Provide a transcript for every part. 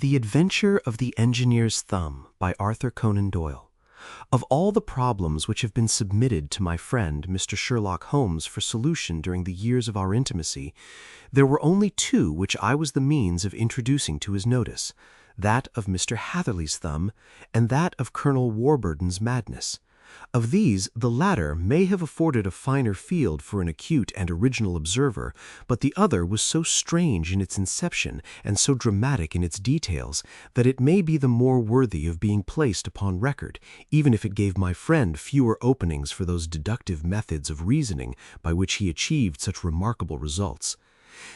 The Adventure of the Engineer's Thumb by Arthur Conan Doyle. Of all the problems which have been submitted to my friend Mr. Sherlock Holmes for solution during the years of our intimacy, there were only two which I was the means of introducing to his notice, that of Mr. Hatherley's thumb and that of Colonel Warburton's madness. Of these, the latter may have afforded a finer field for an acute and original observer, but the other was so strange in its inception and so dramatic in its details that it may be the more worthy of being placed upon record, even if it gave my friend fewer openings for those deductive methods of reasoning by which he achieved such remarkable results.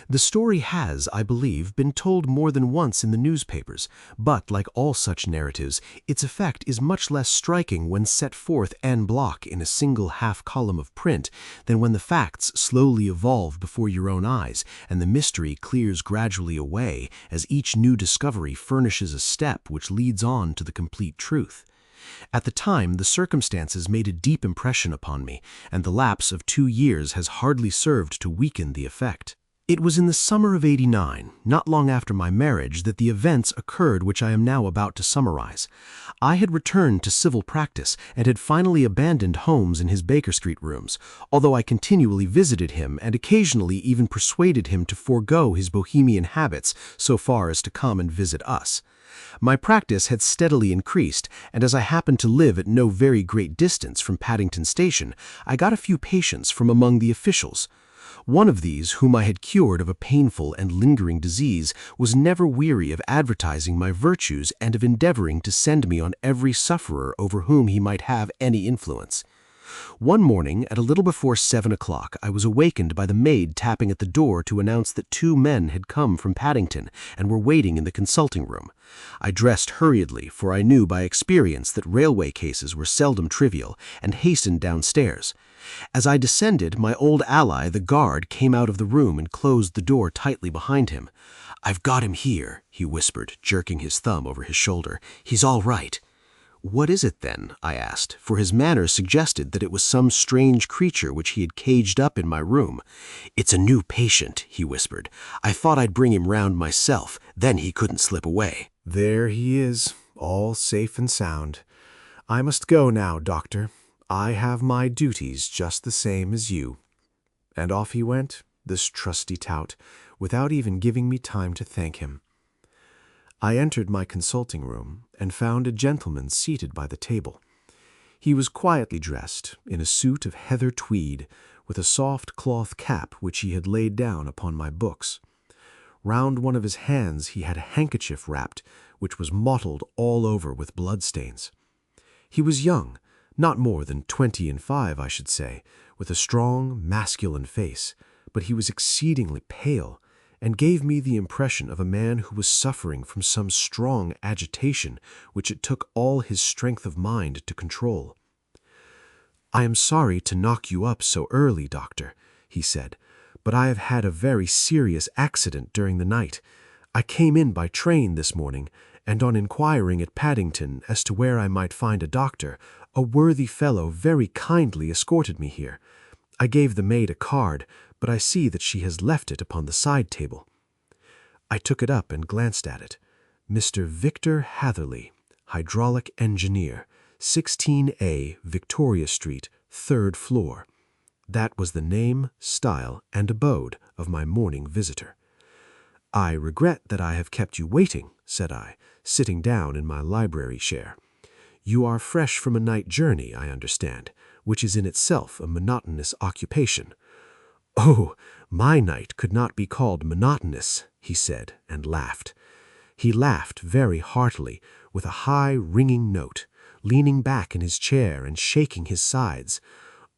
The story has, I believe, been told more than once in the newspapers, but, like all such narratives, its effect is much less striking when set forth en bloc in a single half-column of print than when the facts slowly evolve before your own eyes and the mystery clears gradually away as each new discovery furnishes a step which leads on to the complete truth. At the time, the circumstances made a deep impression upon me, and the lapse of 2 years has hardly served to weaken the effect. It was in the summer of '89, not long after my marriage, that the events occurred which I am now about to summarize. I had returned to civil practice and had finally abandoned Holmes in his Baker Street rooms, although I continually visited him and occasionally even persuaded him to forego his bohemian habits so far as to come and visit us. My practice had steadily increased, and as I happened to live at no very great distance from Paddington Station, I got a few patients from among the officials. One of these, whom I had cured of a painful and lingering disease, was never weary of advertising my virtues and of endeavoring to send me on every sufferer over whom he might have any influence. One morning, at a little before 7 o'clock, I was awakened by the maid tapping at the door to announce that 2 men had come from Paddington and were waiting in the consulting room. I dressed hurriedly, for I knew by experience that railway cases were seldom trivial, and hastened downstairs. As I descended, my old ally, the guard, came out of the room and closed the door tightly behind him. "I've got him here," he whispered, jerking his thumb over his shoulder. "He's all right." "What is it, then?" I asked, for his manner suggested that it was some strange creature which he had caged up in my room. "It's a new patient," he whispered. "I thought I'd bring him round myself, then he couldn't slip away." "There he is, all safe and sound. I must go now, doctor. I have my duties just the same as you." And off he went, this trusty tout, without even giving me time to thank him. I entered my consulting room and found a gentleman seated by the table. He was quietly dressed in a suit of heather tweed, with a soft cloth cap which he had laid down upon my books. Round one of his hands he had a handkerchief wrapped, which was mottled all over with bloodstains. He was young, not more than 25, I should say, with a strong, masculine face, but he was exceedingly pale, and gave me the impression of a man who was suffering from some strong agitation which it took all his strength of mind to control. "I am sorry to knock you up so early, doctor," he said, "but I have had a very serious accident during the night. I came in by train this morning, and on inquiring at Paddington as to where I might find a doctor, a worthy fellow very kindly escorted me here. I gave the maid a card, but I see that she has left it upon the side table." I took it up and glanced at it. "Mr. Victor Hatherley, hydraulic engineer, 16A, Victoria Street, 3rd floor." That was the name, style, and abode of my morning visitor. "I regret that I have kept you waiting," said I, sitting down in my library chair. "You are fresh from a night journey, I understand, which is in itself a monotonous occupation." "Oh, my night could not be called monotonous," he said, and laughed. He laughed very heartily, with a high, ringing note, leaning back in his chair and shaking his sides.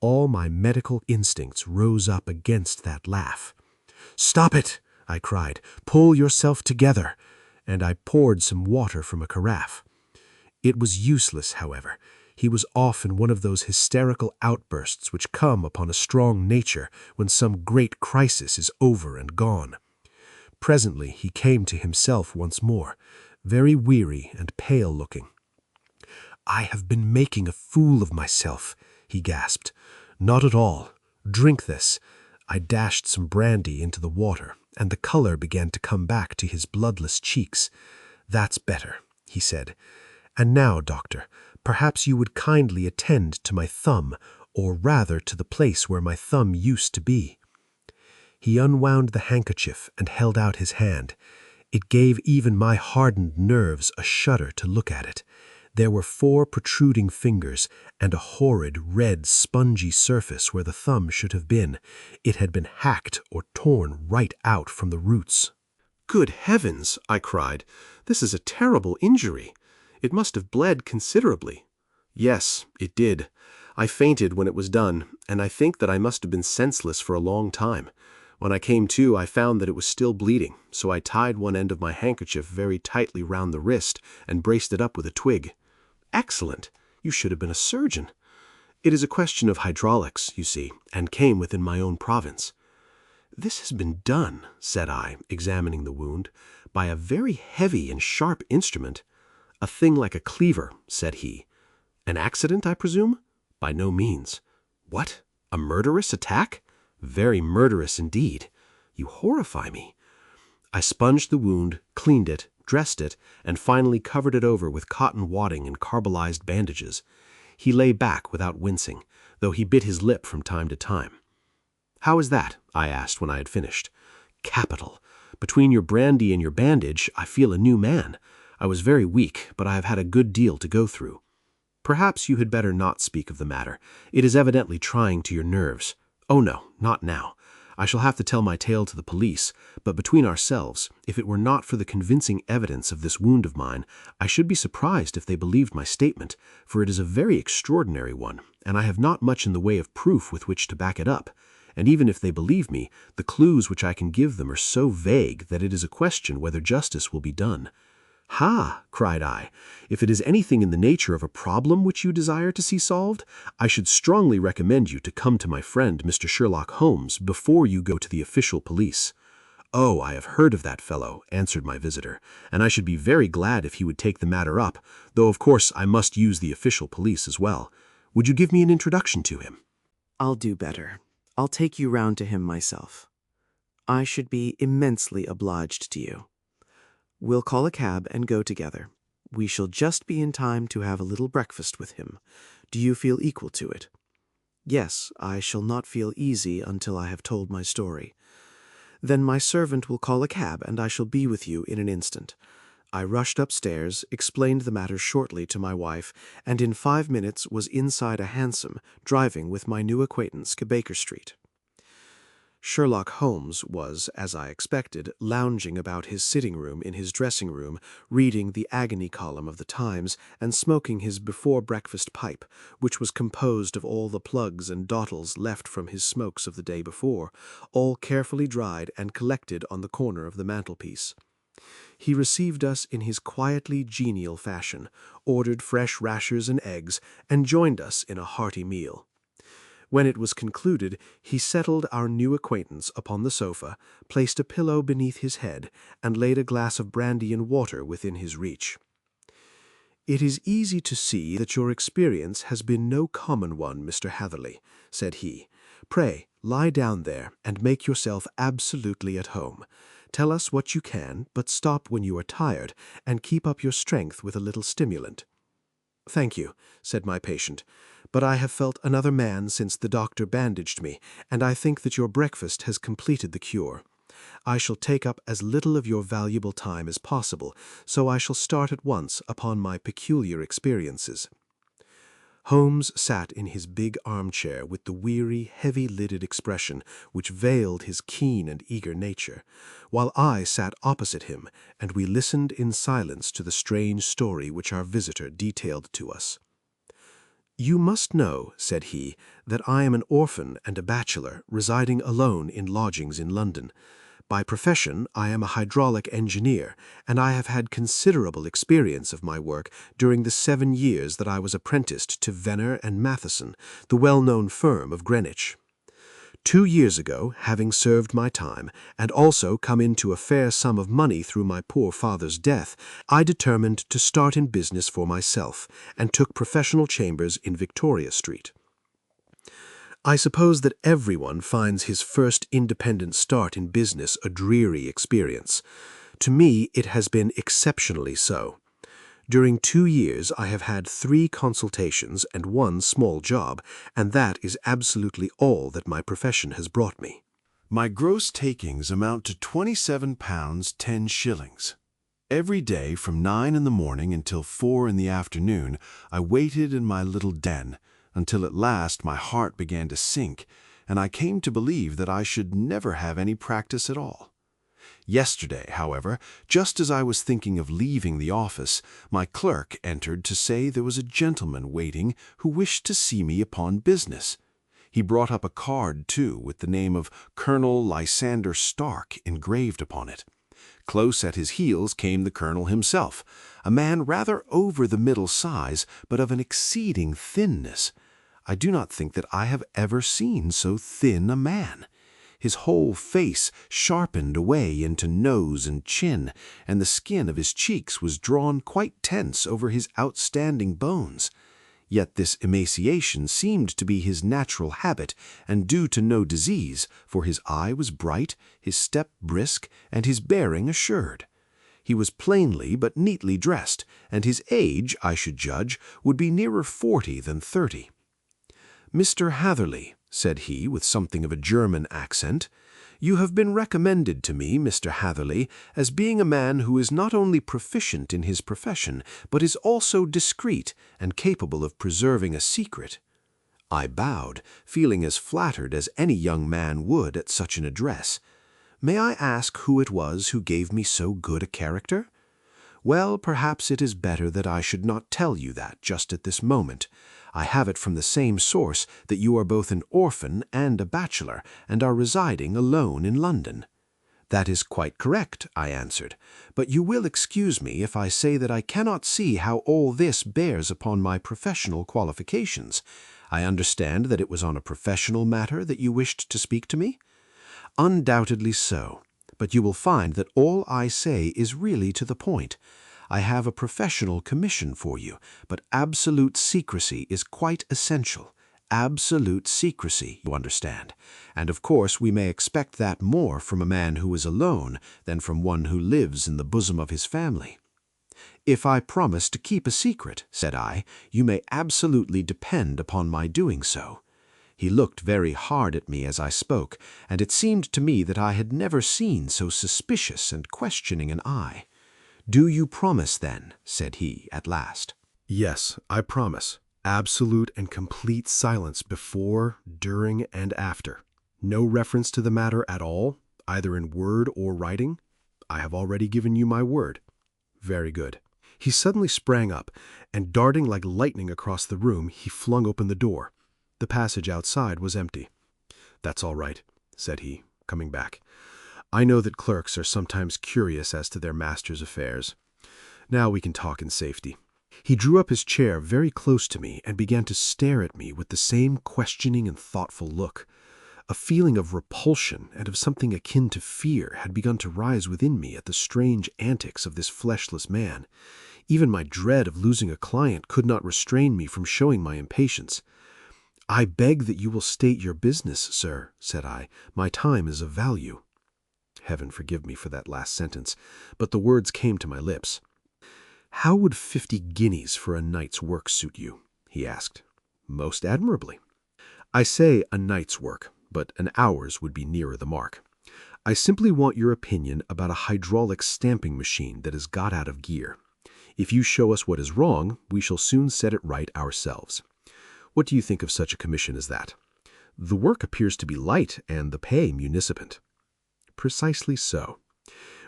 All my medical instincts rose up against that laugh. "Stop it!" I cried. "Pull yourself together!" And I poured some water from a carafe. It was useless, however. He was off in one of those hysterical outbursts which come upon a strong nature when some great crisis is over and gone. Presently he came to himself once more, very weary and pale-looking. "I have been making a fool of myself," he gasped. "Not at all. Drink this." I dashed some brandy into the water, and the color began to come back to his bloodless cheeks. "That's better," he said. "And now, doctor, perhaps you would kindly attend to my thumb, or rather to the place where my thumb used to be." He unwound the handkerchief and held out his hand. It gave even my hardened nerves a shudder to look at it. There were 4 protruding fingers and a horrid, red, spongy surface where the thumb should have been. It had been hacked or torn right out from the roots. "Good heavens!" I cried. "This is a terrible injury. It must have bled considerably." "Yes, it did. I fainted when it was done, and I think that I must have been senseless for a long time. When I came to, I found that it was still bleeding, so I tied one end of my handkerchief very tightly round the wrist and braced it up with a twig." "Excellent! You should have been a surgeon." "It is a question of hydraulics, you see, and came within my own province." "This has been done," said I, examining the wound, "by a very heavy and sharp instrument." "A thing like a cleaver," said he. "An accident, I presume?" "By no means." "What? A murderous attack?" "Very murderous indeed. You horrify me." I sponged the wound, cleaned it, dressed it, and finally covered it over with cotton wadding and carbolized bandages. He lay back without wincing, though he bit his lip from time to time. "How is that?" I asked when I had finished. "Capital. Between your brandy and your bandage, I feel a new man. I was very weak, but I have had a good deal to go through." "Perhaps you had better not speak of the matter. It is evidently trying to your nerves." "Oh no, not now. I shall have to tell my tale to the police, but between ourselves, if it were not for the convincing evidence of this wound of mine, I should be surprised if they believed my statement, for it is a very extraordinary one, and I have not much in the way of proof with which to back it up. And even if they believe me, the clues which I can give them are so vague that it is a question whether justice will be done." "Ha!" cried I. "If it is anything in the nature of a problem which you desire to see solved, I should strongly recommend you to come to my friend Mr. Sherlock Holmes before you go to the official police." "Oh, I have heard of that fellow," answered my visitor, "and I should be very glad if he would take the matter up, though of course I must use the official police as well. Would you give me an introduction to him?" "I'll do better. I'll take you round to him myself. I should be immensely obliged to you. We'll call a cab and go together. We shall just be in time to have a little breakfast with him. Do you feel equal to it?" "Yes, I shall not feel easy until I have told my story." "Then my servant will call a cab, and I shall be with you in an instant." I rushed upstairs, explained the matter shortly to my wife, and in 5 minutes was inside a hansom, driving with my new acquaintance to Baker Street. Sherlock Holmes was, as I expected, lounging about his sitting-room in his dressing-room, reading the agony column of the Times and smoking his before-breakfast pipe, which was composed of all the plugs and dottles left from his smokes of the day before, all carefully dried and collected on the corner of the mantelpiece. He received us in his quietly genial fashion, ordered fresh rashers and eggs, and joined us in a hearty meal. When it was concluded, he settled our new acquaintance upon the sofa, placed a pillow beneath his head, and laid a glass of brandy and water within his reach. "It is easy to see that your experience has been no common one, Mr. Hatherley," said he. "Pray, lie down there, and make yourself absolutely at home. Tell us what you can, but stop when you are tired, and keep up your strength with a little stimulant." "Thank you," said my patient, "but I have felt another man since the doctor bandaged me, and I think that your breakfast has completed the cure. I shall take up as little of your valuable time as possible, so I shall start at once upon my peculiar experiences." Holmes sat in his big armchair with the weary, heavy-lidded expression which veiled his keen and eager nature, while I sat opposite him, and we listened in silence to the strange story which our visitor detailed to us. "You must know," said he, "that I am an orphan and a bachelor, residing alone in lodgings in London. By profession, I am a hydraulic engineer, and I have had considerable experience of my work during the 7 years that I was apprenticed to Venner and Matheson, the well-known firm of Greenwich. 2 years ago, having served my time, and also come into a fair sum of money through my poor father's death, I determined to start in business for myself, and took professional chambers in Victoria Street. I suppose that everyone finds his first independent start in business a dreary experience. To me, it has been exceptionally so. During 2 years, I have had 3 consultations and 1 small job, and that is absolutely all that my profession has brought me. My gross takings amount to £27 10s. Every day from 9 in the morning until 4 in the afternoon, I waited in my little den, until at last my heart began to sink, and I came to believe that I should never have any practice at all. Yesterday, however, just as I was thinking of leaving the office, my clerk entered to say there was a gentleman waiting who wished to see me upon business. He brought up a card, too, with the name of Colonel Lysander Stark engraved upon it. Close at his heels came the colonel himself, a man rather over the middle size, but of an exceeding thinness. I do not think that I have ever seen so thin a man. His whole face sharpened away into nose and chin, and the skin of his cheeks was drawn quite tense over his outstanding bones. Yet this emaciation seemed to be his natural habit, and due to no disease, for his eye was bright, his step brisk, and his bearing assured. He was plainly but neatly dressed, and his age, I should judge, would be nearer 40 than 30. "Mr. Hatherley," said he, with something of a German accent, "you have been recommended to me, Mr. Hatherley, as being a man who is not only proficient in his profession, but is also discreet and capable of preserving a secret." I bowed, feeling as flattered as any young man would at such an address. "May I ask who it was who gave me so good a character?" "Well, perhaps it is better that I should not tell you that just at this moment. I have it from the same source that you are both an orphan and a bachelor, and are residing alone in London." "That is quite correct," I answered, "but you will excuse me if I say that I cannot see how all this bears upon my professional qualifications. I understand that it was on a professional matter that you wished to speak to me?" "Undoubtedly so, but you will find that all I say is really to the point. I have a professional commission for you, but absolute secrecy is quite essential. Absolute secrecy, you understand. And of course we may expect that more from a man who is alone than from one who lives in the bosom of his family." "If I promise to keep a secret," said I, "you may absolutely depend upon my doing so." He looked very hard at me as I spoke, and it seemed to me that I had never seen so suspicious and questioning an eye. "Do you promise, then?" said he at last. "Yes, I promise. Absolute and complete silence before, during, and after. No reference to the matter at all, either in word or writing. I have already given you my word." "Very good." He suddenly sprang up, and darting like lightning across the room, he flung open the door. The passage outside was empty. "That's all right," said he, coming back. "I know that clerks are sometimes curious as to their master's affairs. Now we can talk in safety." He drew up his chair very close to me and began to stare at me with the same questioning and thoughtful look. A feeling of repulsion and of something akin to fear had begun to rise within me at the strange antics of this fleshless man. Even my dread of losing a client could not restrain me from showing my impatience. "I beg that you will state your business, sir," said I. "My time is of value." Heaven forgive me for that last sentence, but the words came to my lips. "How would 50 guineas for a night's work suit you?" he asked. "Most admirably." "I say a night's work, but an hour's would be nearer the mark. I simply want your opinion about a hydraulic stamping machine that has got out of gear. If you show us what is wrong, we shall soon set it right ourselves. What do you think of such a commission as that? The work appears to be light, and the pay munificent." "Precisely so.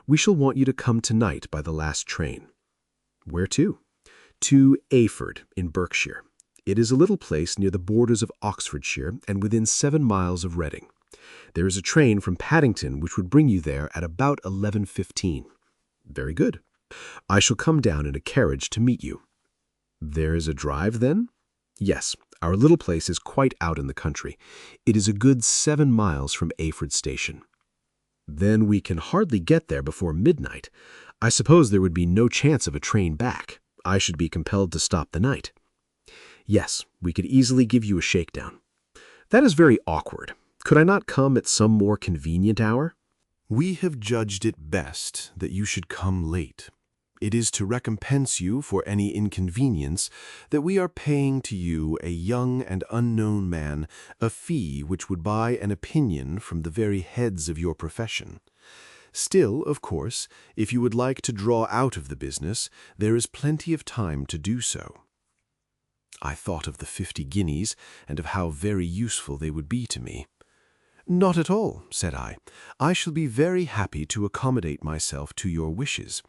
We shall want you to come tonight by the last train." "Where to?" "To Ayford, in Berkshire. It is a little place near the borders of Oxfordshire, and within 7 miles of Reading. There is a train from Paddington which would bring you there at about 11:15. "Very good. I shall come down in a carriage to meet you." "There is a drive, then?" "Yes. Our little place is quite out in the country. It is a good 7 miles from Ayford station." "Then we can hardly get there before midnight. I suppose there would be no chance of a train back. I should be compelled to stop the night." "Yes, we could easily give you a shakedown." "That is very awkward. Could I not come at some more convenient hour?" We have judged it best that you should come late. It is to recompense you for any inconvenience that we are paying to you, a young and unknown man, a fee which would buy an opinion from the very heads of your profession. Still, of course, if you would like to draw out of the business, there is plenty of time to do so." I thought of the 50 guineas and of how very useful they would be to me. "Not at all," said I. "I shall be very happy to accommodate myself to your wishes.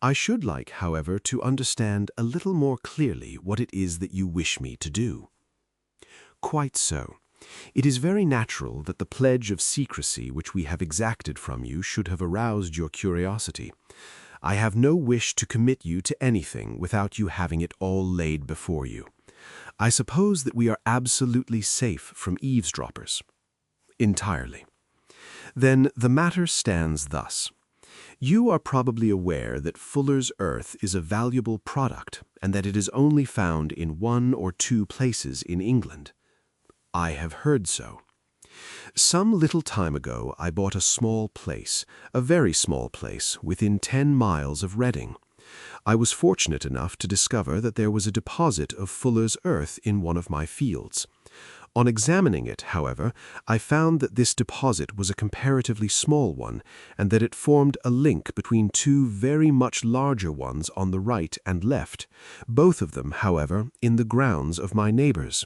I should like, however, to understand a little more clearly what it is that you wish me to do." "Quite so. It is very natural that the pledge of secrecy which we have exacted from you should have aroused your curiosity. I have no wish to commit you to anything without you having it all laid before you. I suppose that we are absolutely safe from eavesdroppers?" "Entirely." "Then the matter stands thus. You are probably aware that fuller's earth is a valuable product and that it is only found in 1 or 2 places in England." "I have heard so." "Some little time ago I bought a small place, a very small place, within 10 miles of Reading. I was fortunate enough to discover that there was a deposit of fuller's earth in one of my fields. On examining it, however, I found that this deposit was a comparatively small one, and that it formed a link between 2 very much larger ones on the right and left, both of them, however, in the grounds of my neighbors.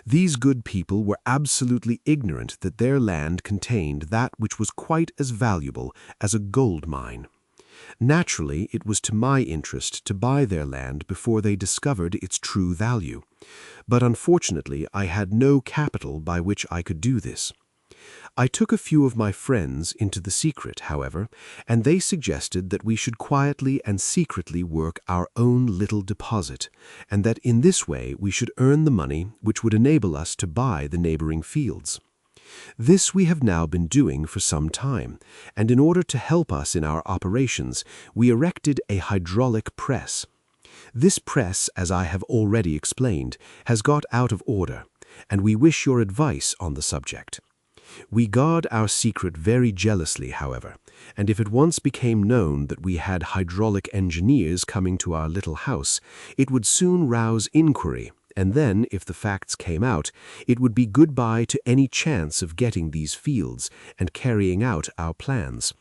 These good people were absolutely ignorant that their land contained that which was quite as valuable as a gold mine. Naturally, it was to my interest to buy their land before they discovered its true value. But unfortunately, I had no capital by which I could do this. I took a few of my friends into the secret, however, and they suggested that we should quietly and secretly work our own little deposit, and that in this way we should earn the money which would enable us to buy the neighboring fields. This we have now been doing for some time, and in order to help us in our operations, we erected a hydraulic press. This press, as I have already explained, has got out of order, and we wish your advice on the subject. We guard our secret very jealously, however, and if it once became known that we had hydraulic engineers coming to our little house, it would soon rouse inquiry, and then, if the facts came out, it would be goodbye to any chance of getting these fields and carrying out our plans.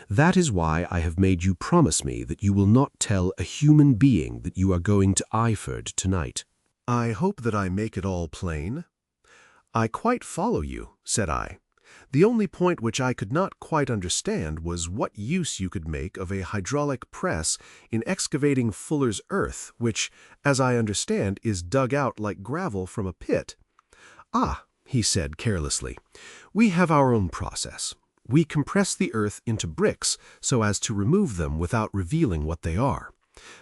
That is why I have made you promise me that you will not tell a human being that you are going to Eyford tonight." "I hope that I make it all plain." "I quite follow you," said I. "The only point which I could not quite understand was what use you could make of a hydraulic press in excavating fuller's earth, which, as I understand, is dug out like gravel from a pit." "Ah," he said carelessly, "we have our own process. We compress the earth into bricks so as to remove them without revealing what they are.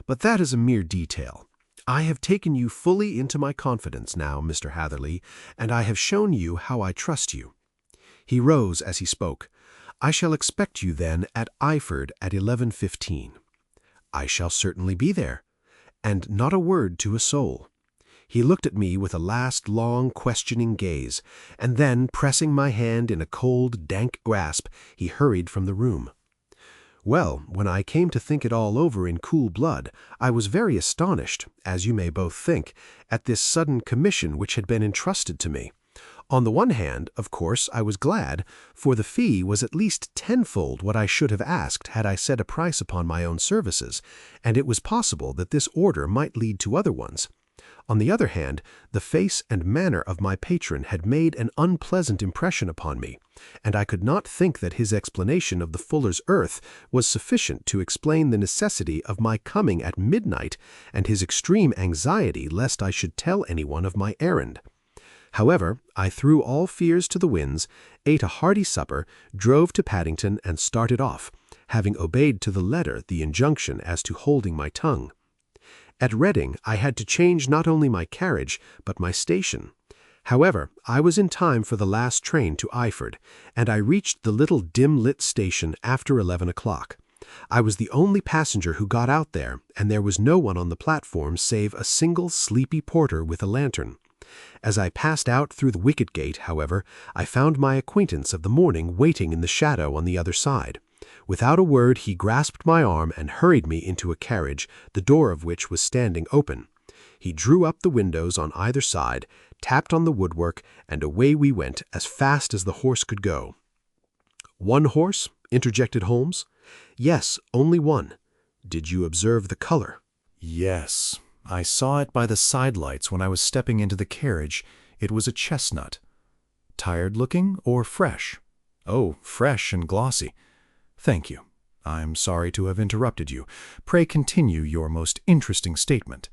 But that is a mere detail. I have taken you fully into my confidence now, Mr. Hatherley, and I have shown you how I trust you." He rose as he spoke. "I shall expect you then at Eyford at 11:15. "I shall certainly be there." "And not a word to a soul." He looked at me with a last long questioning gaze, and then, pressing my hand in a cold, dank grasp, he hurried from the room. Well, when I came to think it all over in cool blood, I was very astonished, as you may both think, at this sudden commission which had been entrusted to me. On the one hand, of course, I was glad, for the fee was at least tenfold what I should have asked had I set a price upon my own services, and it was possible that this order might lead to other ones. On the other hand, the face and manner of my patron had made an unpleasant impression upon me, and I could not think that his explanation of the fuller's earth was sufficient to explain the necessity of my coming at midnight and his extreme anxiety lest I should tell anyone of my errand. However, I threw all fears to the winds, ate a hearty supper, drove to Paddington, and started off, having obeyed to the letter the injunction as to holding my tongue. At Reading, I had to change not only my carriage, but my station. However, I was in time for the last train to Eyford, and I reached the little dim-lit station after 11 o'clock. I was the only passenger who got out there, and there was no one on the platform save a single sleepy porter with a lantern. As I passed out through the wicket gate, however, I found my acquaintance of the morning waiting in the shadow on the other side. Without a word, he grasped my arm and hurried me into a carriage, the door of which was standing open. He drew up the windows on either side, tapped on the woodwork, and away we went as fast as the horse could go. "One horse?" interjected Holmes. "Yes, only one. Did you observe the color?" "Yes. I saw it by the sidelights when I was stepping into the carriage. It was a chestnut." "Tired looking or fresh?" "Oh, fresh and glossy." "Thank you. I'm sorry to have interrupted you. Pray continue your most interesting statement."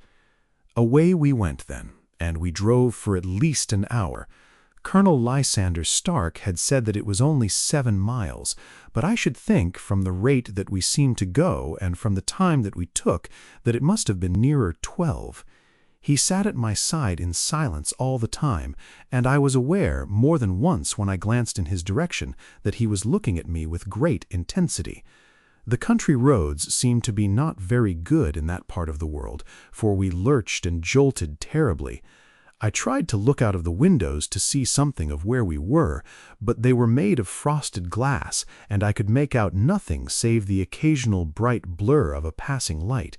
Away we went then, and we drove for at least an hour. Colonel Lysander Stark had said that it was only 7 miles, but I should think, from the rate that we seemed to go and from the time that we took, that it must have been nearer 12. He sat at my side in silence all the time, and I was aware, more than once when I glanced in his direction, that he was looking at me with great intensity. The country roads seemed to be not very good in that part of the world, for we lurched and jolted terribly. I tried to look out of the windows to see something of where we were, but they were made of frosted glass, and I could make out nothing save the occasional bright blur of a passing light.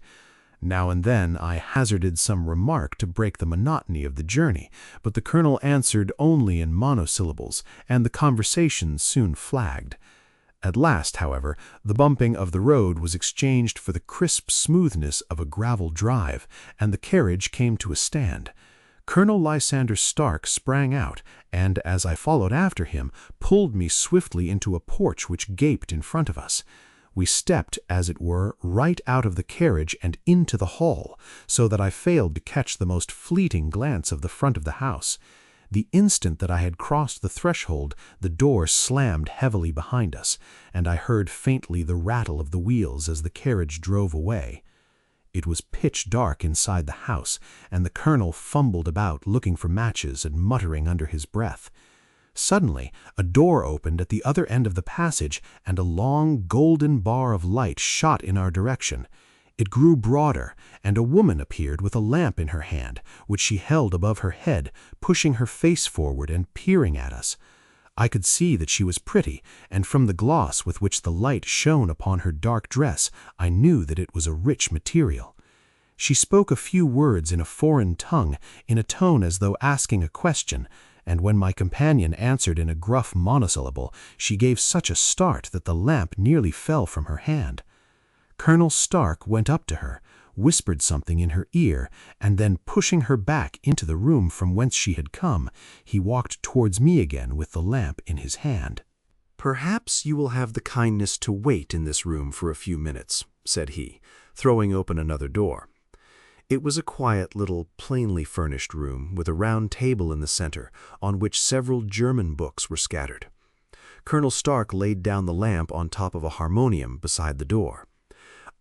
Now and then I hazarded some remark to break the monotony of the journey, but the colonel answered only in monosyllables, and the conversation soon flagged. At last, however, the bumping of the road was exchanged for the crisp smoothness of a gravel drive, and the carriage came to a stand. Colonel Lysander Stark sprang out, and, as I followed after him, pulled me swiftly into a porch which gaped in front of us. We stepped, as it were, right out of the carriage and into the hall, so that I failed to catch the most fleeting glance of the front of the house. The instant that I had crossed the threshold, the door slammed heavily behind us, and I heard faintly the rattle of the wheels as the carriage drove away. It was pitch dark inside the house, and the colonel fumbled about looking for matches and muttering under his breath. Suddenly, a door opened at the other end of the passage, and a long golden bar of light shot in our direction. It grew broader, and a woman appeared with a lamp in her hand, which she held above her head, pushing her face forward and peering at us. I could see that she was pretty, and from the gloss with which the light shone upon her dark dress, I knew that it was a rich material. She spoke a few words in a foreign tongue, in a tone as though asking a question, and when my companion answered in a gruff monosyllable, she gave such a start that the lamp nearly fell from her hand. Colonel Stark went up to her, whispered something in her ear, and then pushing her back into the room from whence she had come, he walked towards me again with the lamp in his hand. "Perhaps you will have the kindness to wait in this room for a few minutes," said he, throwing open another door. It was a quiet little, plainly furnished room, with a round table in the center, on which several German books were scattered. Colonel Stark laid down the lamp on top of a harmonium beside the door.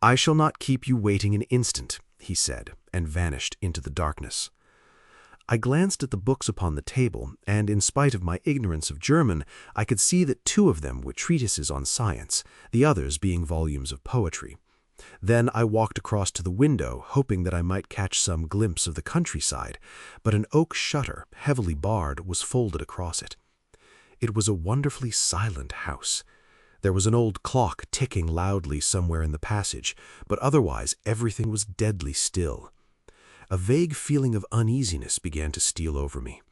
"I shall not keep you waiting an instant," he said, and vanished into the darkness. I glanced at the books upon the table, and in spite of my ignorance of German, I could see that 2 of them were treatises on science, the others being volumes of poetry. Then I walked across to the window, hoping that I might catch some glimpse of the countryside, but an oak shutter, heavily barred, was folded across it. It was a wonderfully silent house. There was an old clock ticking loudly somewhere in the passage, but otherwise everything was deadly still. A vague feeling of uneasiness began to steal over me.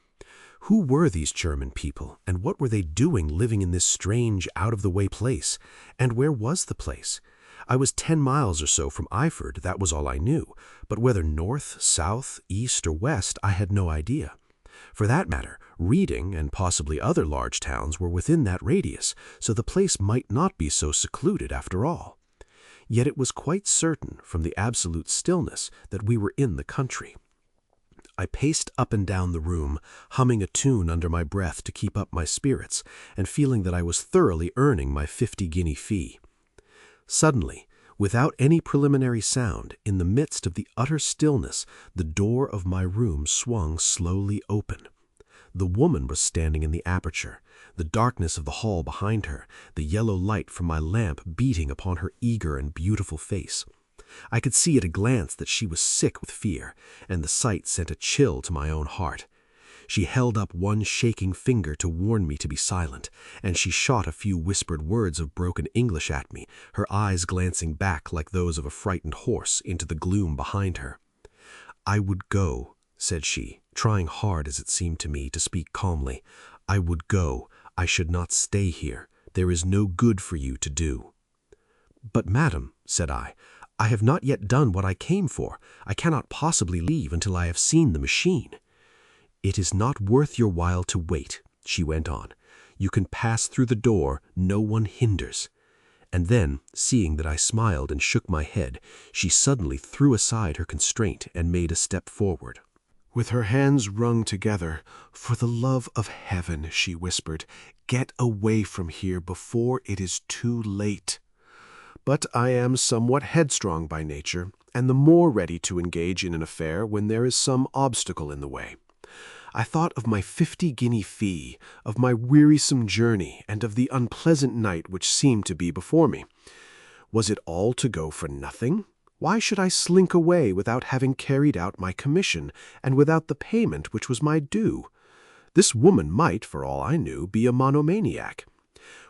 Who were these German people, and what were they doing living in this strange, out-of-the-way place? And where was the place? I was 10 miles or so from Eyford, that was all I knew, but whether north, south, east, or west, I had no idea. For that matter, Reading and possibly other large towns were within that radius, so the place might not be so secluded after all. Yet it was quite certain, from the absolute stillness, that we were in the country. I paced up and down the room, humming a tune under my breath to keep up my spirits, and feeling that I was thoroughly earning my 50-guinea fee. Suddenly, without any preliminary sound, in the midst of the utter stillness, the door of my room swung slowly open. The woman was standing in the aperture, the darkness of the hall behind her, the yellow light from my lamp beating upon her eager and beautiful face. I could see at a glance that she was sick with fear, and the sight sent a chill to my own heart. She held up one shaking finger to warn me to be silent, and she shot a few whispered words of broken English at me, her eyes glancing back like those of a frightened horse into the gloom behind her. "I would go," said she, trying hard, as it seemed to me, to speak calmly. "I would go. I should not stay here. There is no good for you to do." "But, madam," said I have not yet done what I came for. I cannot possibly leave until I have seen the machine." "It is not worth your while to wait," she went on. "You can pass through the door. No one hinders." And then, seeing that I smiled and shook my head, she suddenly threw aside her constraint and made a step forward. With her hands wrung together, "For the love of heaven," she whispered, "get away from here before it is too late." But I am somewhat headstrong by nature, and the more ready to engage in an affair when there is some obstacle in the way. I thought of my 50-guinea fee, of my wearisome journey, and of the unpleasant night which seemed to be before me. Was it all to go for nothing? Why should I slink away without having carried out my commission, and without the payment which was my due? This woman might, for all I knew, be a monomaniac.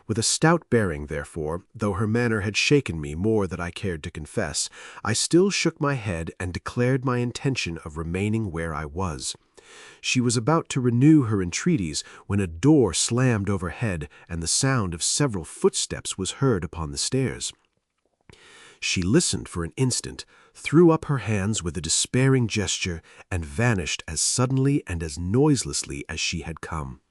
With a stout bearing, therefore, though her manner had shaken me more than I cared to confess, I still shook my head and declared my intention of remaining where I was. She was about to renew her entreaties when a door slammed overhead and the sound of several footsteps was heard upon the stairs. She listened for an instant, threw up her hands with a despairing gesture, and vanished as suddenly and as noiselessly as she had come.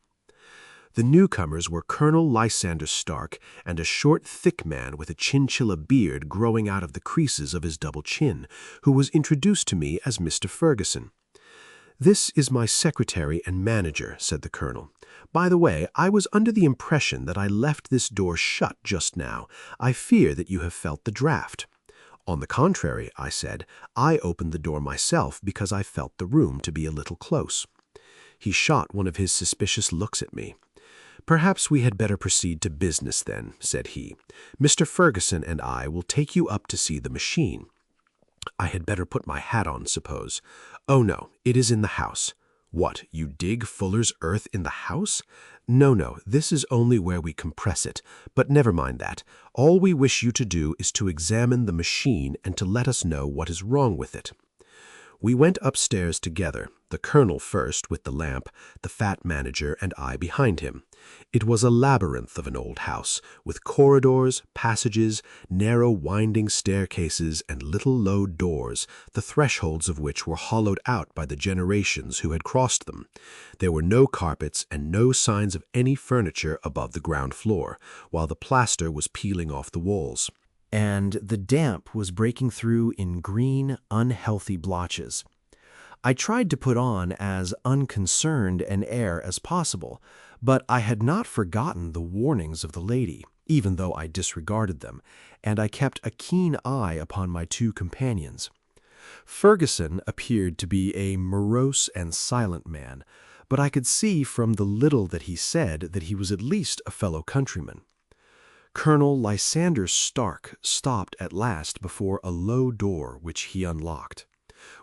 The newcomers were Colonel Lysander Stark and a short, thick man with a chinchilla beard growing out of the creases of his double chin, who was introduced to me as Mr. Ferguson. "This is my secretary and manager," said the colonel. "By the way, I was under the impression that I left this door shut just now. I fear that you have felt the draught." "On the contrary," I said, "I opened the door myself because I felt the room to be a little close." He shot one of his suspicious looks at me. "Perhaps we had better proceed to business then," said he. "Mr. Ferguson and I will take you up to see the machine. I had better put my hat on, suppose. Oh, no, it is in the house." "What, you dig fuller's earth in the house?" No, this is only where we compress it. But never mind that. All we wish you to do is to examine the machine and to let us know what is wrong with it." We went upstairs together, the colonel first with the lamp, the fat manager and I behind him. It was a labyrinth of an old house, with corridors, passages, narrow winding staircases, and little low doors, the thresholds of which were hollowed out by the generations who had crossed them. There were no carpets and no signs of any furniture above the ground floor, while the plaster was peeling off the walls, and the damp was breaking through in green, unhealthy blotches. I tried to put on as unconcerned an air as possible, but I had not forgotten the warnings of the lady, even though I disregarded them, and I kept a keen eye upon my two companions. Ferguson appeared to be a morose and silent man, but I could see from the little that he said that he was at least a fellow countryman. Colonel Lysander Stark stopped at last before a low door which he unlocked.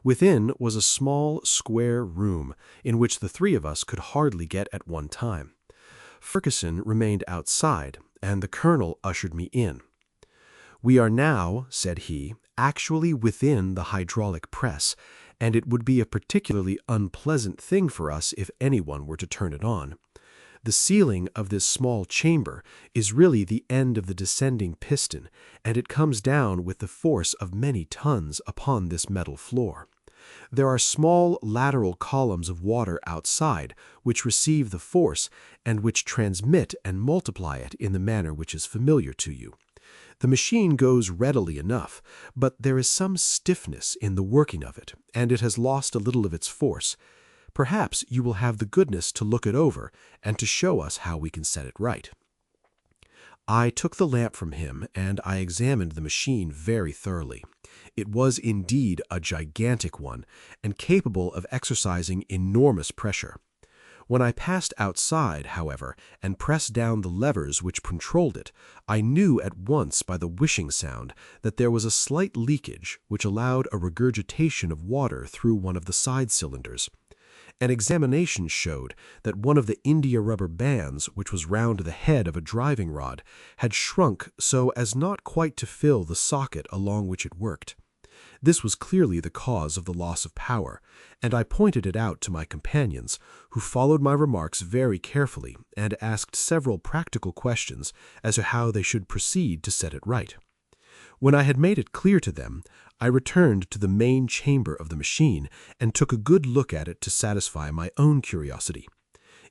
Within was a small, square room, in which the three of us could hardly get at one time. Ferguson remained outside, and the colonel ushered me in. "We are now," said he, "actually within the hydraulic press, and it would be a particularly unpleasant thing for us if anyone were to turn it on. The ceiling of this small chamber is really the end of the descending piston, and it comes down with the force of many tons upon this metal floor. There are small lateral columns of water outside, which receive the force, and which transmit and multiply it in the manner which is familiar to you. The machine goes readily enough, but there is some stiffness in the working of it, and it has lost a little of its force. Perhaps you will have the goodness to look it over, and to show us how we can set it right." I took the lamp from him, and I examined the machine very thoroughly. It was indeed a gigantic one, and capable of exercising enormous pressure. When I passed outside, however, and pressed down the levers which controlled it, I knew at once by the whishing sound that there was a slight leakage which allowed a regurgitation of water through one of the side cylinders. An examination showed that one of the India rubber bands, which was round the head of a driving rod, had shrunk so as not quite to fill the socket along which it worked. This was clearly the cause of the loss of power, and I pointed it out to my companions, who followed my remarks very carefully and asked several practical questions as to how they should proceed to set it right. When I had made it clear to them, I returned to the main chamber of the machine and took a good look at it to satisfy my own curiosity.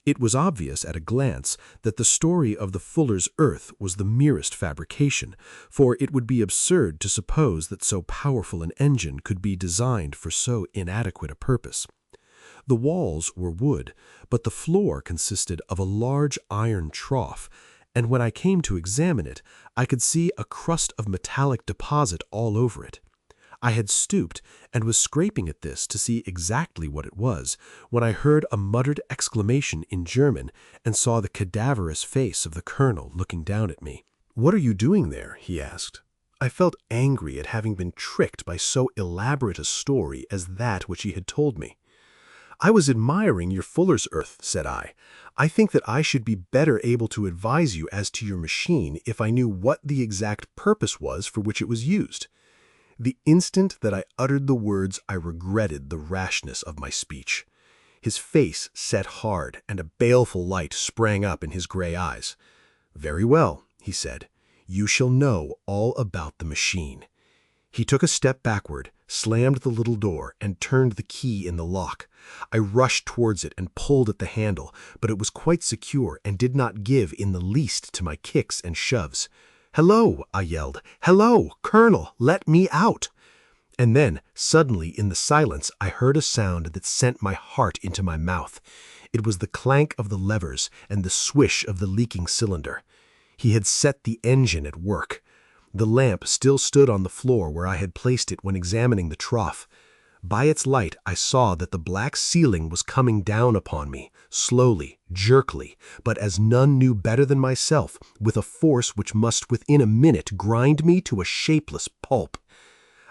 It was obvious at a glance that the story of the fuller's earth was the merest fabrication, for it would be absurd to suppose that so powerful an engine could be designed for so inadequate a purpose. The walls were wood, but the floor consisted of a large iron trough, and when I came to examine it, I could see a crust of metallic deposit all over it. I had stooped and was scraping at this to see exactly what it was, when I heard a muttered exclamation in German and saw the cadaverous face of the colonel looking down at me. "What are you doing there?" he asked. I felt angry at having been tricked by so elaborate a story as that which he had told me. "I was admiring your fuller's earth," said I. "I think that I should be better able to advise you as to your machine if I knew what the exact purpose was for which it was used." The instant that I uttered the words, I regretted the rashness of my speech. His face set hard, and a baleful light sprang up in his gray eyes. "Very well," he said. "You shall know all about the machine." He took a step backward, slammed the little door, and turned the key in the lock. I rushed towards it and pulled at the handle, but it was quite secure and did not give in the least to my kicks and shoves. "Hello!" I yelled. "Hello! Colonel, let me out!" And then, suddenly, in the silence, I heard a sound that sent my heart into my mouth. It was the clank of the levers and the swish of the leaking cylinder. He had set the engine at work. The lamp still stood on the floor where I had placed it when examining the trough. By its light I saw that the black ceiling was coming down upon me, slowly, jerkily, but as none knew better than myself, with a force which must within a minute grind me to a shapeless pulp.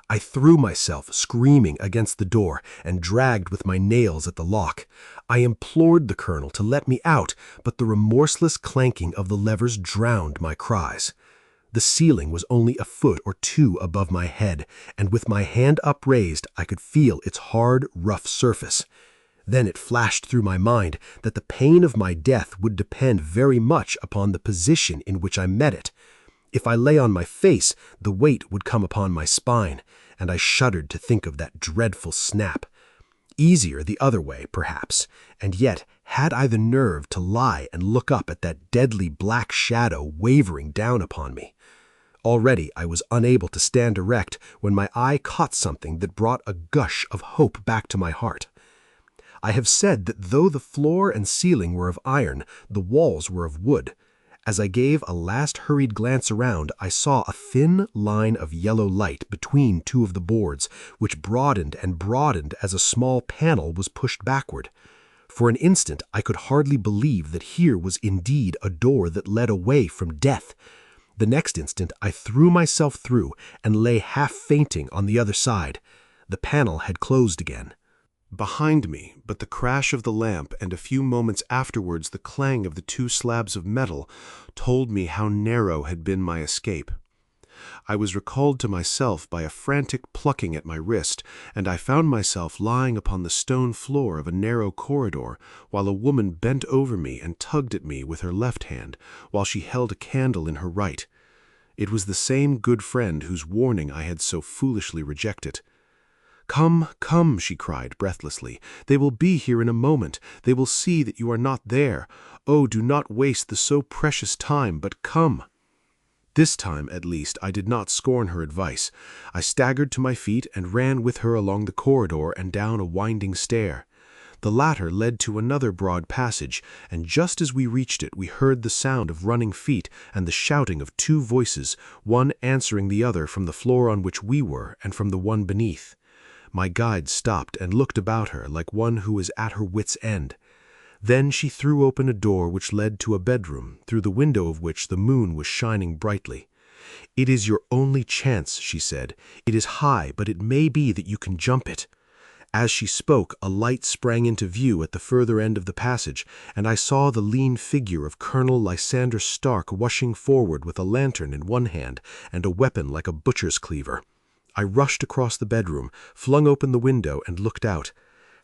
I threw myself, screaming, against the door and dragged with my nails at the lock. I implored the colonel to let me out, but the remorseless clanking of the levers drowned my cries. The ceiling was only a foot or two above my head, and with my hand upraised I could feel its hard, rough surface. Then it flashed through my mind that the pain of my death would depend very much upon the position in which I met it. If I lay on my face, the weight would come upon my spine, and I shuddered to think of that dreadful snap. Easier the other way, perhaps, and yet had I the nerve to lie and look up at that deadly black shadow wavering down upon me? Already I was unable to stand erect when my eye caught something that brought a gush of hope back to my heart. I have said that though the floor and ceiling were of iron, the walls were of wood. As I gave a last hurried glance around, I saw a thin line of yellow light between two of the boards, which broadened and broadened as a small panel was pushed backward. For an instant I could hardly believe that here was indeed a door that led away from death. The next instant I threw myself through and lay half fainting on the other side. The panel had closed again. Behind me, but the crash of the lamp and a few moments afterwards the clang of the two slabs of metal told me how narrow had been my escape. I was recalled to myself by a frantic plucking at my wrist, and I found myself lying upon the stone floor of a narrow corridor, while a woman bent over me and tugged at me with her left hand, while she held a candle in her right. It was the same good friend whose warning I had so foolishly rejected. "Come, come," she cried breathlessly. "They will be here in a moment. They will see that you are not there. Oh, do not waste the so precious time, but come." This time, at least, I did not scorn her advice. I staggered to my feet and ran with her along the corridor and down a winding stair. The latter led to another broad passage, and just as we reached it we heard the sound of running feet and the shouting of two voices, one answering the other from the floor on which we were and from the one beneath. My guide stopped and looked about her like one who was at her wit's end. Then she threw open a door which led to a bedroom, through the window of which the moon was shining brightly. "It is your only chance," she said. "It is high, but it may be that you can jump it." As she spoke, a light sprang into view at the further end of the passage, and I saw the lean figure of Colonel Lysander Stark rushing forward with a lantern in one hand and a weapon like a butcher's cleaver. I rushed across the bedroom, flung open the window, and looked out.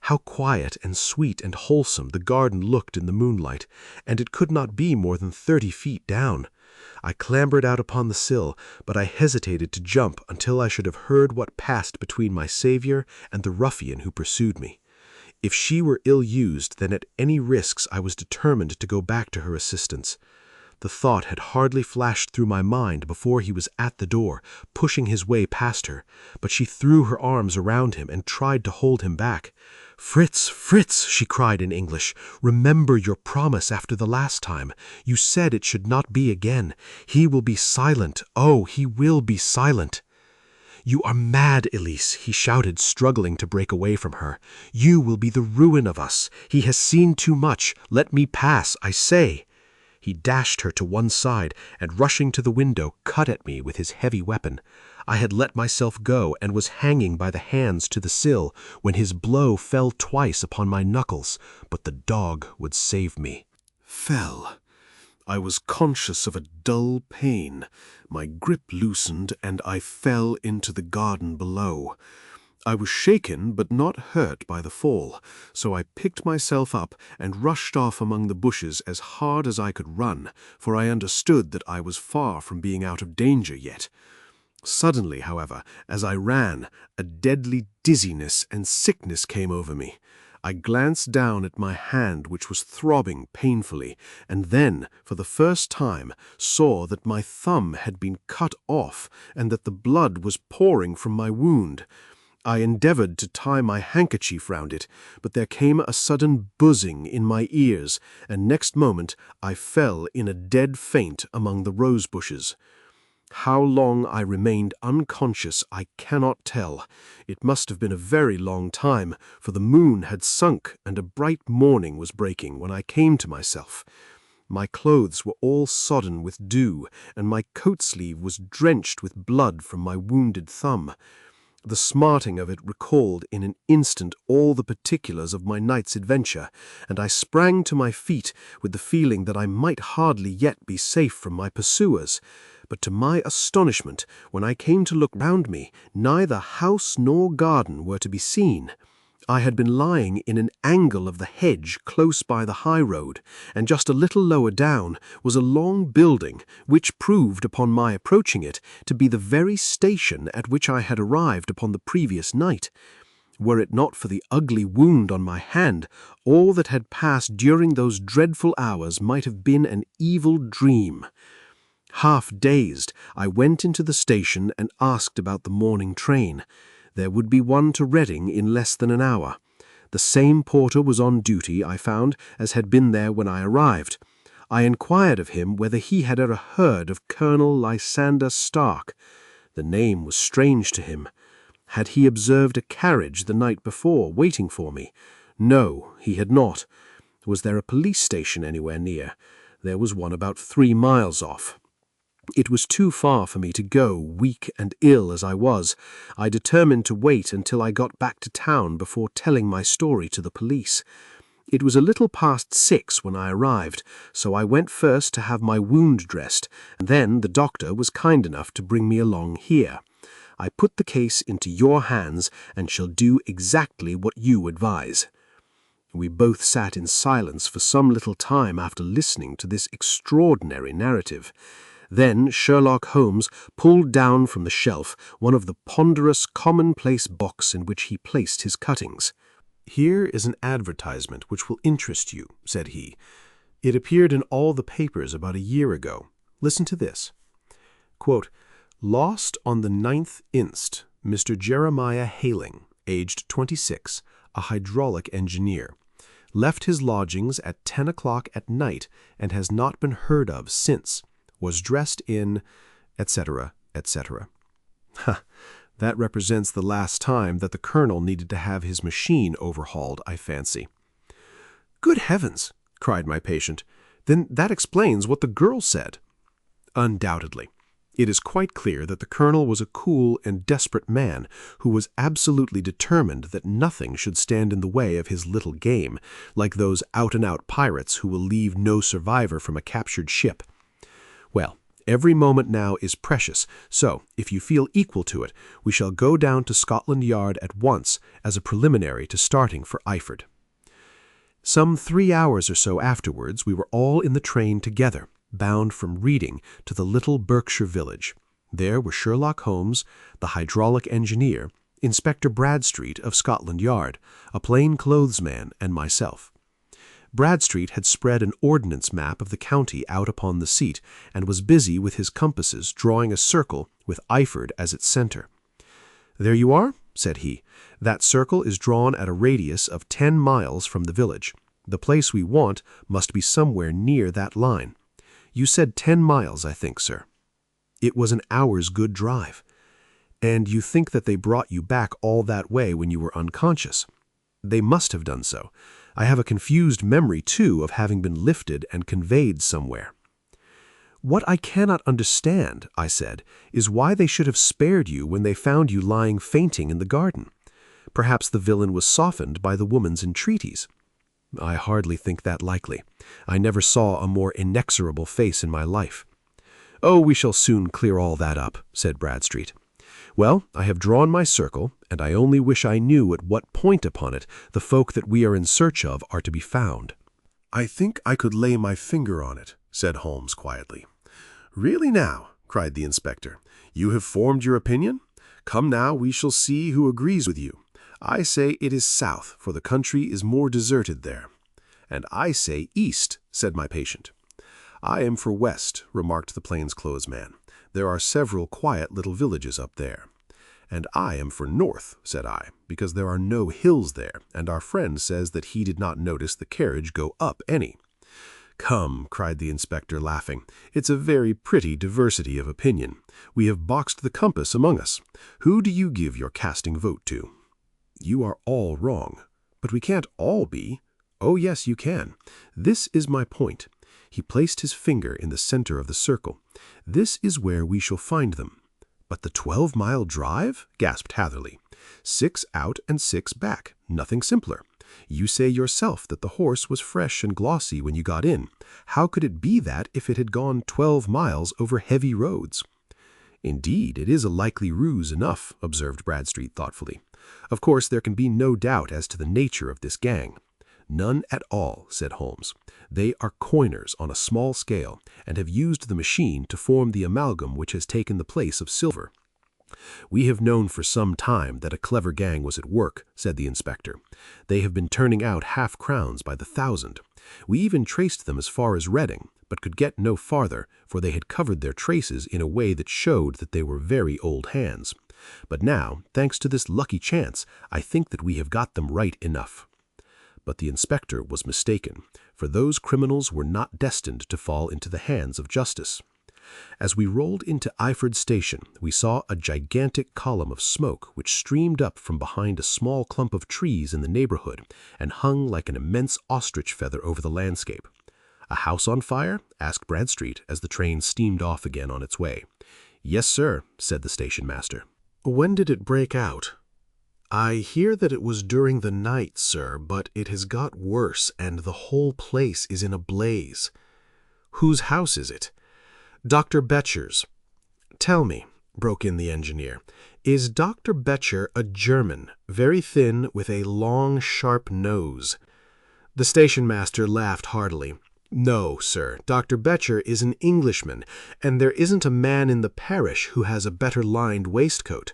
How quiet and sweet and wholesome the garden looked in the moonlight, and it could not be more than 30 feet down. I clambered out upon the sill, but I hesitated to jump until I should have heard what passed between my savior and the ruffian who pursued me. If she were ill-used, then at any risks I was determined to go back to her assistance. The thought had hardly flashed through my mind before he was at the door, pushing his way past her, but she threw her arms around him and tried to hold him back. "Fritz, Fritz," she cried in English, "remember your promise after the last time. You said it should not be again. He will be silent. Oh, he will be silent." "You are mad, Elise," he shouted, struggling to break away from her. "You will be the ruin of us. He has seen too much. Let me pass, I say." He dashed her to one side, and rushing to the window, cut at me with his heavy weapon. I had let myself go, and was hanging by the hands to the sill, when his blow fell twice upon my knuckles, but the dog would save me. Fell. I was conscious of a dull pain. My grip loosened, and I fell into the garden below. I was shaken but not hurt by the fall, so I picked myself up and rushed off among the bushes as hard as I could run, for I understood that I was far from being out of danger yet. Suddenly, however, as I ran, a deadly dizziness and sickness came over me. I glanced down at my hand, which was throbbing painfully, and then, for the first time, saw that my thumb had been cut off and that the blood was pouring from my wound. I endeavored to tie my handkerchief round it, but there came a sudden buzzing in my ears, and next moment I fell in a dead faint among the rose bushes. How long I remained unconscious I cannot tell. It must have been a very long time, for the moon had sunk and a bright morning was breaking when I came to myself. My clothes were all sodden with dew, and my coat sleeve was drenched with blood from my wounded thumb. The smarting of it recalled in an instant all the particulars of my night's adventure, and I sprang to my feet with the feeling that I might hardly yet be safe from my pursuers. But to my astonishment, when I came to look round me, neither house nor garden were to be seen. I had been lying in an angle of the hedge close by the high road, and just a little lower down was a long building, which proved upon my approaching it to be the very station at which I had arrived upon the previous night. Were it not for the ugly wound on my hand, all that had passed during those dreadful hours might have been an evil dream. Half dazed, I went into the station and asked about the morning train. There would be one to Reading in less than an hour. The same porter was on duty, I found, as had been there when I arrived. I inquired of him whether he had ever heard of Colonel Lysander Stark. The name was strange to him. Had he observed a carriage the night before, waiting for me? No, he had not. Was there a police station anywhere near? There was one about 3 miles off. It was too far for me to go, weak and ill as I was. I determined to wait until I got back to town before telling my story to the police. It was a little past 6 when I arrived, so I went first to have my wound dressed, and then the doctor was kind enough to bring me along here. I put the case into your hands and shall do exactly what you advise." We both sat in silence for some little time after listening to this extraordinary narrative. Then Sherlock Holmes pulled down from the shelf one of the ponderous commonplace box in which he placed his cuttings. "Here is an advertisement which will interest you," said he. "It appeared in all the papers about a year ago. Listen to this. Quote, 'Lost on the 9th inst, Mr. Jeremiah Hayling, aged 26, a hydraulic engineer. Left his lodgings at 10 o'clock at night and has not been heard of since. Was dressed in, etc., etc.' That represents the last time that the colonel needed to have his machine overhauled, I fancy." "Good heavens!" cried my patient. "Then that explains what the girl said." "Undoubtedly. It is quite clear that the colonel was a cool and desperate man who was absolutely determined that nothing should stand in the way of his little game, like those out-and-out pirates who will leave no survivor from a captured ship. Well, every moment now is precious, so, if you feel equal to it, we shall go down to Scotland Yard at once as a preliminary to starting for Eyford. Some 3 hours or so afterwards, we were all in the train together, bound from Reading to the little Berkshire village. There were Sherlock Holmes, the hydraulic engineer, Inspector Bradstreet of Scotland Yard, a plain-clothes-man, and myself. Bradstreet had spread an ordnance map of the county out upon the seat, and was busy with his compasses drawing a circle with Eyford as its center. "There you are," said he. "That circle is drawn at a radius of 10 miles from the village. The place we want must be somewhere near that line. You said 10 miles, I think, sir." "It was an hour's good drive." "And you think that they brought you back all that way when you were unconscious?" "They must have done so. I have a confused memory, too, of having been lifted and conveyed somewhere." "What I cannot understand," I said, "is why they should have spared you when they found you lying fainting in the garden. Perhaps the villain was softened by the woman's entreaties." "I hardly think that likely. I never saw a more inexorable face in my life." "Oh, we shall soon clear all that up," said Bradstreet. "Well, I have drawn my circle, and I only wish I knew at what point upon it the folk that we are in search of are to be found." "I think I could lay my finger on it," said Holmes quietly. "Really now," cried the inspector, "you have formed your opinion? Come now, we shall see who agrees with you. I say it is south, for the country is more deserted there." "And I say east," said my patient. "I am for west," remarked the plainclothes man. "There are several quiet little villages up there." "And I am for north," said I, "because there are no hills there, and our friend says that he did not notice the carriage go up any." "Come," cried the inspector, laughing, "it's a very pretty diversity of opinion. We have boxed the compass among us. Who do you give your casting vote to?" "You are all wrong." "But we can't all be." "Oh, yes, you can. This is my point." He placed his finger in the center of the circle. "This is where we shall find them." "But the 12-mile drive?" gasped Hatherley. 6 out and 6 back. Nothing simpler. You say yourself that the horse was fresh and glossy when you got in. How could it be that if it had gone 12 miles over heavy roads? "Indeed, it is a likely ruse enough," observed Bradstreet thoughtfully. "Of course, there can be no doubt as to the nature of this gang." "None at all," said Holmes. "They are coiners on a small scale, and have used the machine to form the amalgam which has taken the place of silver." "We have known for some time that a clever gang was at work," said the inspector. "They have been turning out half-crowns by the thousand. We even traced them as far as Reading, but could get no farther, for they had covered their traces in a way that showed that they were very old hands. But now, thanks to this lucky chance, I think that we have got them right enough." But the inspector was mistaken, for those criminals were not destined to fall into the hands of justice. As we rolled into Eyford Station, we saw a gigantic column of smoke which streamed up from behind a small clump of trees in the neighborhood and hung like an immense ostrich feather over the landscape. "A house on fire?" asked Bradstreet as the train steamed off again on its way. "Yes, sir," said the station master. "When did it break out?" "I hear that it was during the night, sir, but it has got worse, and the whole place is in a blaze." "Whose house is it?" "Dr. Betcher's." "Tell me," broke in the engineer, "is Dr. Betcher a German, very thin, with a long, sharp nose?" The station master laughed heartily. "No, sir, Dr. Betcher is an Englishman, and there isn't a man in the parish who has a better lined waistcoat.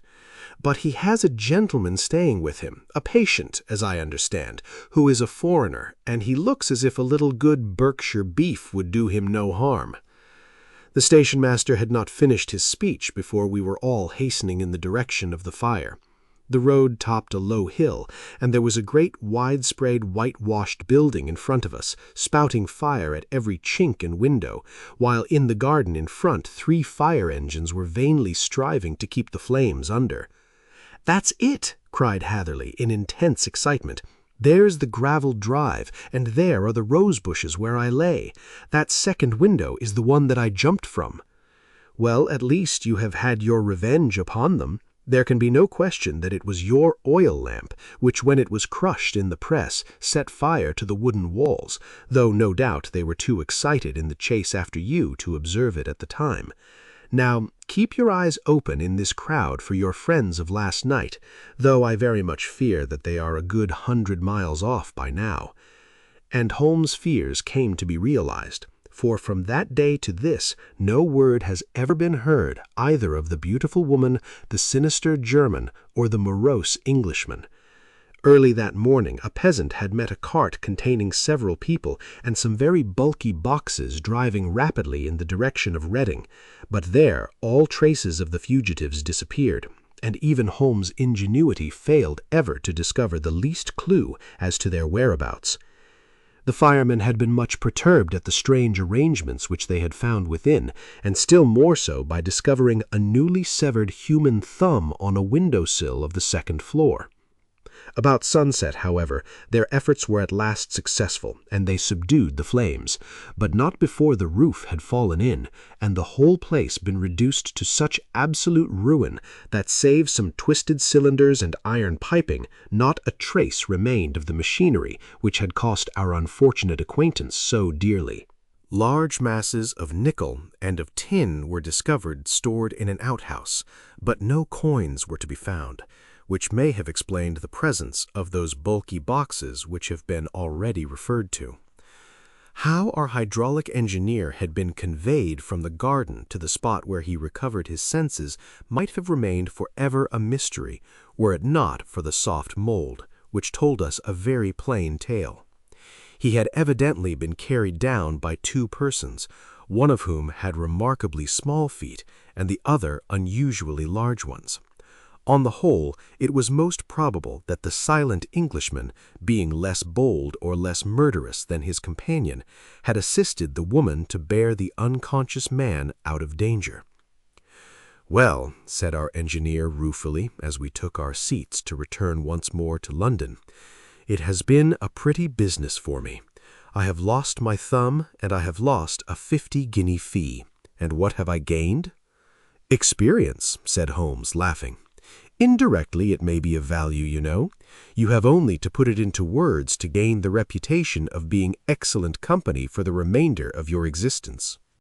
But he has a gentleman staying with him, a patient, as I understand, who is a foreigner, and he looks as if a little good Berkshire beef would do him no harm." The station master had not finished his speech before we were all hastening in the direction of the fire. The road topped a low hill, and there was a great widespread whitewashed building in front of us, spouting fire at every chink and window, while in the garden in front 3 fire engines were vainly striving to keep the flames under. "That's it!" cried Hatherley in intense excitement. "There's the gravelled drive, and there are the rose bushes where I lay. That second window is the one that I jumped from." Well, at least you have had your revenge upon them. There can be no question that it was your oil lamp, which when it was crushed in the press, set fire to the wooden walls, though no doubt they were too excited in the chase after you to observe it at the time. Now, keep your eyes open in this crowd for your friends of last night, though I very much fear that they are a good 100 miles off by now. And Holmes' fears came to be realized, for from that day to this no word has ever been heard either of the beautiful woman, the sinister German, or the morose Englishman. Early that morning a peasant had met a cart containing several people and some very bulky boxes driving rapidly in the direction of Reading, but there all traces of the fugitives disappeared, and even Holmes' ingenuity failed ever to discover the least clue as to their whereabouts. The firemen had been much perturbed at the strange arrangements which they had found within, and still more so by discovering a newly severed human thumb on a window-sill of the second floor. About sunset, however, their efforts were at last successful, and they subdued the flames, but not before the roof had fallen in, and the whole place been reduced to such absolute ruin that, save some twisted cylinders and iron piping, not a trace remained of the machinery which had cost our unfortunate acquaintance so dearly. Large masses of nickel and of tin were discovered stored in an outhouse, but no coins were to be found, which may have explained the presence of those bulky boxes which have been already referred to. How our hydraulic engineer had been conveyed from the garden to the spot where he recovered his senses might have remained forever a mystery, were it not for the soft mold, which told us a very plain tale. He had evidently been carried down by two persons, one of whom had remarkably small feet, and the other unusually large ones. On the whole, it was most probable that the silent Englishman, being less bold or less murderous than his companion, had assisted the woman to bear the unconscious man out of danger. "Well," said our engineer ruefully, as we took our seats to return once more to London, "it has been a pretty business for me. I have lost my thumb, and I have lost a 50-guinea fee. And what have I gained?" "Experience," said Holmes, laughing. "Indirectly it may be of value, you know. You have only to put it into words to gain the reputation of being excellent company for the remainder of your existence."